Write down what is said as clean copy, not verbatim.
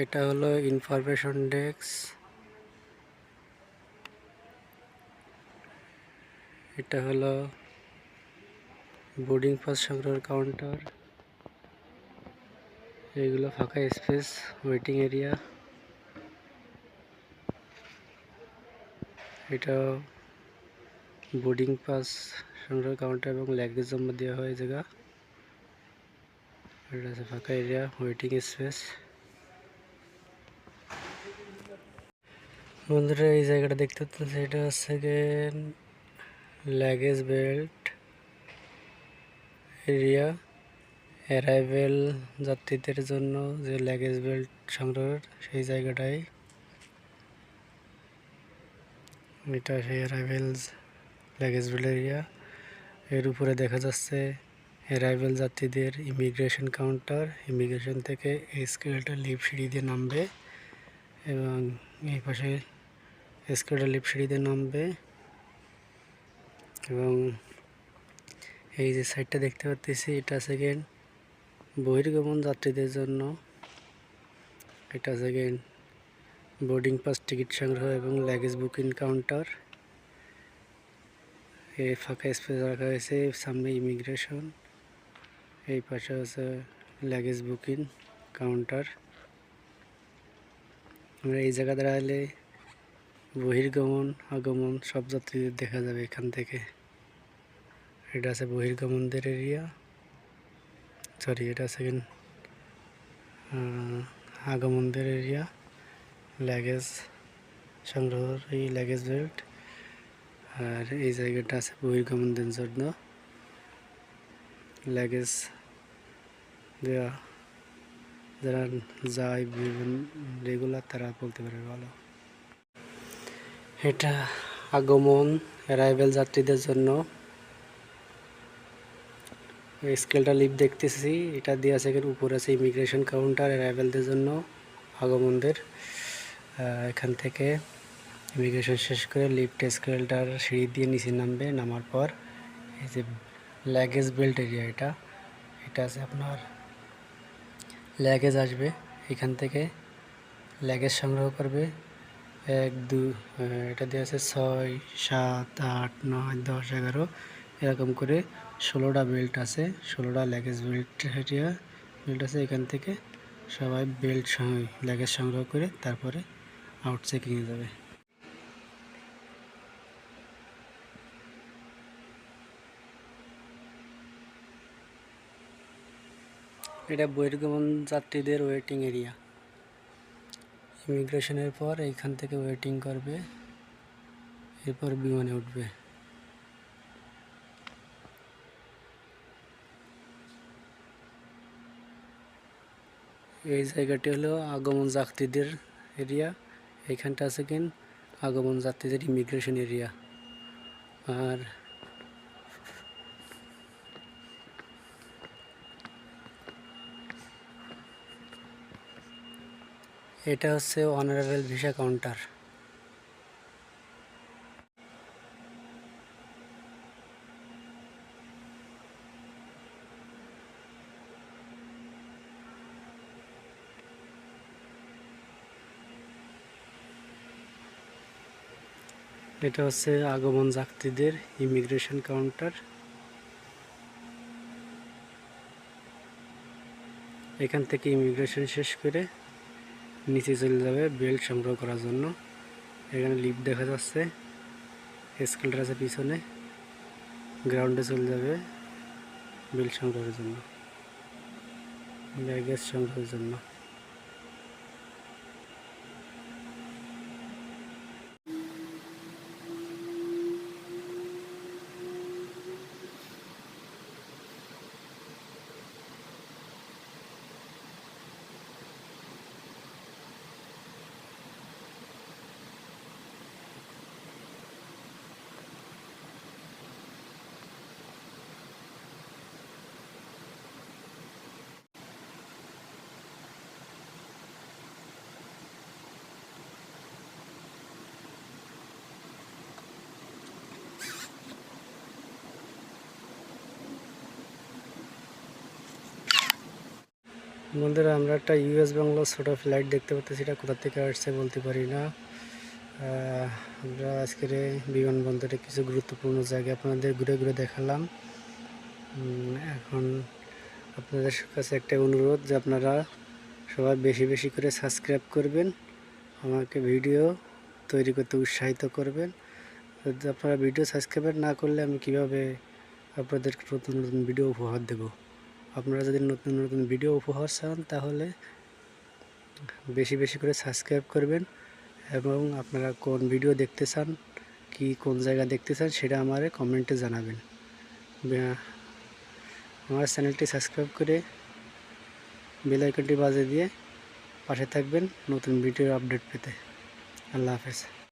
এটা হলো information desk. এটা হলো বোর্ডিং পাস সংগ্রহের কাউন্টার। এইগুলো ফাঁকা স্পেস, ওয়েটিং এরিয়া। এটা বোর্ডিং পাস সংগ্রহের কাউন্টার এবং লাগেজ জমা দেওয়া হয় জায়গা। এটা আছে ফাঁকা এরিয়া, ওয়েটিং স্পেস। বন্ধুরা, এই জায়গাটা দেখতে পাচ্ছেন, এটা হচ্ছে লাগেজ বেল্ট এরিয়া। অ্যারাইভেল যাত্রীদের জন্য যে লাগেজ বেল্ট সংগ্রহের সেই জায়গাটাই এটা, সেই অ্যারাইভেল লাগেজ বেল্ট এরিয়া। এর উপরে দেখা যাচ্ছে অ্যারাইভেল যাত্রীদের ইমিগ্রেশন কাউন্টার। ইমিগ্রেশন থেকে এই স্কেলটা লিফট সিঁড়ি দিয়ে নামবে এবং এই পাশে স্কেলটা লিফট সিঁড়ি দিয়ে নামবে এবং এই যে সাইডটা দেখতে পাচ্ছি, এটা সেকেন্ড বহির্গমন যাত্রীদের জন্য। এটা সেকেন্ড বোর্ডিং পাস টিকিট সংগ্রহ এবং লাগেজ বুকিং কাউন্টার। এই ফাঁকা স্পেস রাখা হয়েছে, সামনে ইমিগ্রেশন, এই পাশে আছে লাগেজ বুকিং কাউন্টার। আমরা এই জায়গা দাঁড়ালে বহির্গমন আগমন সব যাত্রীদের দেখা যাবে এখান থেকে। এটা আছে বহির্গমনদের এরিয়া, সরি এটা সেকেন্ড আগমনদের এরিয়া। লাগেজ সংগ্রহের এই লাগেজ বেল্ট, আর এই জায়গাটা আছে বহির্গমনদের জন্য লাগেজ দেওয়া। যারা যায় রেগুলার তারা বলতে পারে ভালো। এটা আগমন অ্যারাইভেল যাত্রীদের জন্য। স্কেলটা লিফট দেখতেছি, এটা দিয়ে আছে উপরে আছে ইমিগ্রেশন কাউন্টার অ্যারাইভেলদের জন্য, আগমনদের। এখান থেকে ইমিগ্রেশন শেষ করে লিফট স্কেলটার সিঁড়ি দিয়ে নিচে নামবে। নামার পর এই যে লাগেজ বেল্ট এরিয়া, এটা আছে আপনার লাগেজ আসবে। এখান থেকে লাগেজ সংগ্রহ করবে। 1 2 এটা দিয়ে আছে 6 7 8 9 10 11 এরকম করে 16টা বেল্ট আছে, 16টা লাগেজ বেল্ট এরিয়া বেল্ট আছে। এখান থেকে সবাই বেল্ট লাগেজ সংগ্রহ করে তারপরে আউট চেকিংয়ে যাবে। এটা বহির্গমন যাত্রীদের ওয়েটিং এরিয়া। ইমিগ্রেশনের পর এইখান থেকে ওয়েটিং করবে, এরপর বিমানে উঠবে। এই জায়গাটি হলো আগমন যাত্রীদের এরিয়া। এইখানটা আছে আগমন যাত্রীদের ইমিগ্রেশন এরিয়া। আর এটা হচ্ছে অনারেবল ভিসা কাউন্টার। এটা হচ্ছে আগমন যাত্রীদের ইমিগ্রেশন কাউন্টার। এখান থেকে ইমিগ্রেশন শেষ করে নিচে চলে যাবে বেল্ট সংগ্রহ করার জন্য। এখানে লিফট দেখা যাচ্ছে, স্কেলটার আছে পিছনে, গ্রাউন্ডে চলে যাবে বেল্ট সংগ্রহের জন্য, লাগেজ সংগ্রহের জন্য। বন্ধুরা আমরা একটা ইউএস বাংলা ছোট ফ্লাইট দেখতে পাচ্ছি, এটা কোথা থেকে আসছে বলতে পারি না। আমরা আজকের বিমানবন্দরে কিছু গুরুত্বপূর্ণ জায়গা আপনাদের ঘুরে ঘুরে দেখালাম। এখন আপনাদের কাছে একটা অনুরোধ যে আপনারা সবাই বেশি বেশি করে সাবস্ক্রাইব করবেন, আমাকে ভিডিও তৈরি করতে উৎসাহিত করবেন। যদি আপনারা ভিডিও সাবস্ক্রাইব না করলে আমি কিভাবে আপনাদেরকে নতুন নতুন ভিডিও উপহার দেব। আপনারা যদি নতুন নতুন ভিডিও উপহার চান তাহলে বেশি বেশি করে সাবস্ক্রাইব করবেন এবং আপনারা কোন ভিডিও দেখতে চান, কোন জায়গা দেখতে চান সেটা আমারে কমেন্টে জানাবেন। আমার চ্যানেলটি সাবস্ক্রাইব করে বেল আইকনটি বাজিয়ে দিয়ে পাশে থাকবেন নতুন ভিডিওর আপডেট পেতে। আল্লাহ হাফেজ।